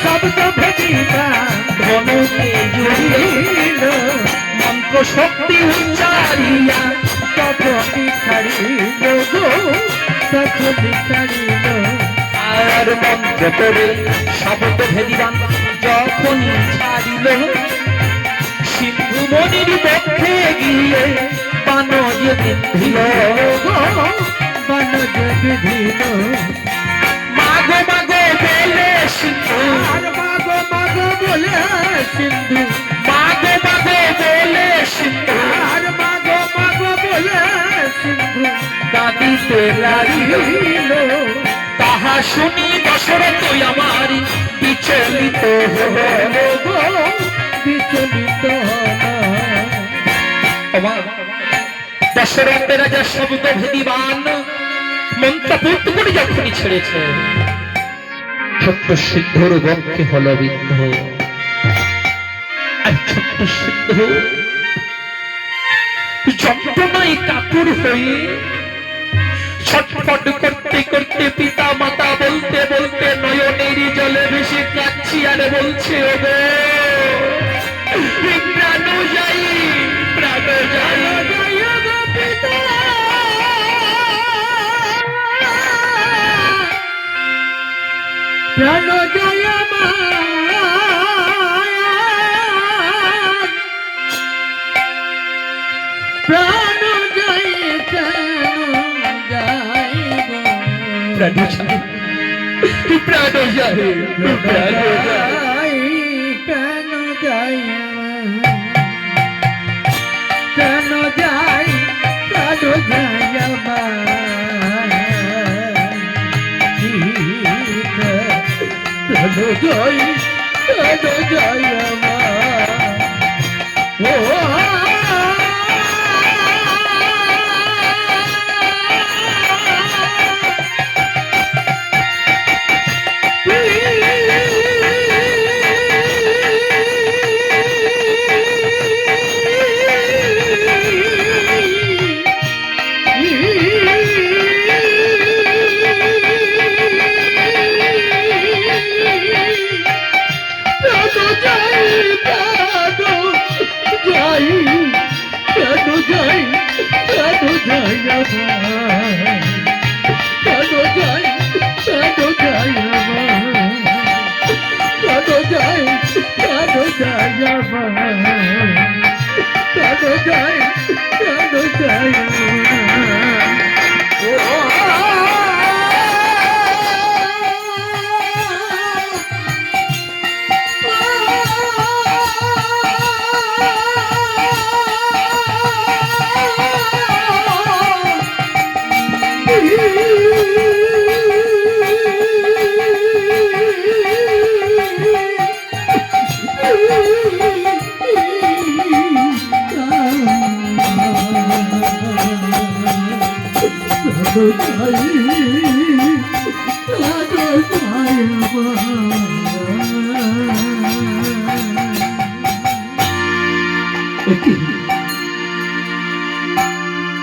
শব্দ ভেদিবা ধনুকে জুড়িল মন্ত্র শক্তি উচ্চারিয়া তখনই ছাড়িল গো তখনই ছাড়িল আর মন্ত্র করে শব্দ ভেদিবান যখন ছাড়িল সিন্ধু মনির পক্ষে গিয়ে বানজ বিধিল বানজ বিধিল মাগো মাগো বলে সিন্ধু আর মাগো মাগো বলে সিন্ধু মাগো মাগো বলে সিন্ধু আর মাগো মাগো বলে সিন্ধু কাঁদিতে লাগিল তাহা শুনি দশরথ আমার বিচলিত হল গো বিচলিত দশরথ রাজা শব্দ ভেদিবান মন্ত্রপুত করে যখনই ছেড়েছে ছোট্ট সিদ্ধর বক্ষে হল বিদ্ধ আর ছোট্ট সিদ্ধ যন্ত্রণায় কাতর হয়ে ছটফট করতে করতে পিতা মাতা বলতে বলতে নয়নের জলে ভেসে কাচ্ছি আর বলছে ওগো প্রাণ যাই প্রাণ যাই প্রাণ জয় প্রাণ জয় প্রাণ যাই প্রাণ যাই প্রাণ যাই প্রাণ জয় প্রাণ জয় প্রাণ জয় প্রাণ জয় প্রাণ জয় ও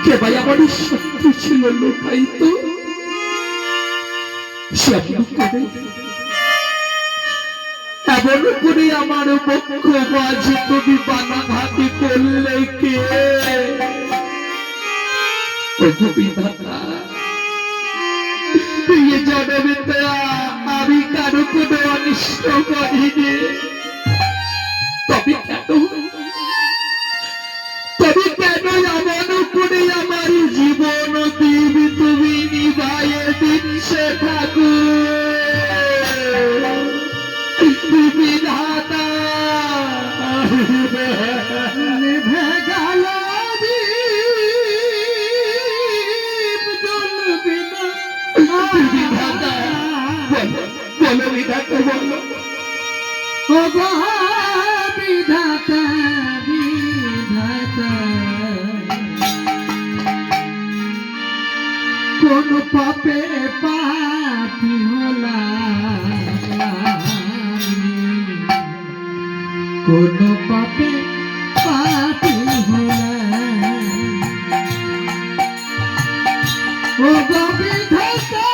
কে ভাই আমার শত্রু ছিল লোকায়িত এমন করে আমার পক্ষ মাঝে তুমি বানাঘাতি করলে কে বিধাতা জনমিতা আমি কারো কোনো অনিষ্ট করিনি তবে কেন এমন করে আমার জীবন দিবি তুমি নিভাইয়ে দিচ্ছে ঠাকুর বিধাতা নিভে গেল বিধাতা বলো বিধাতা বলো ও গো বিধাতা বিধাতা কোন পাপে পাপি হলা কোন পাপে পাপি হলা ও গো বিধাতা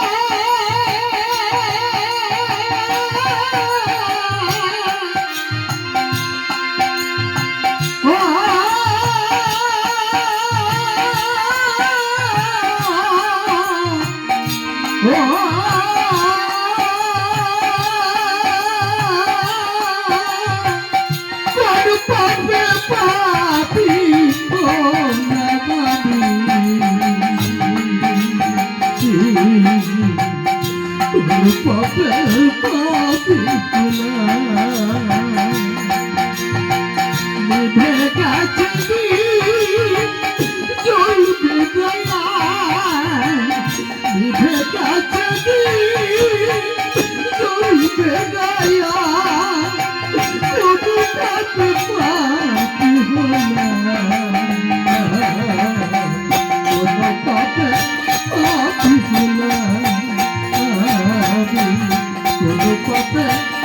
পাপে পাপি ভোলা নিভে গেছে জ্বলবে গয়া নিভে গেছে জ্বলবে গয়া কোনো পাপে পাপি ভোলা কোনো পাপে পাপি ভোলা কোনো পাপে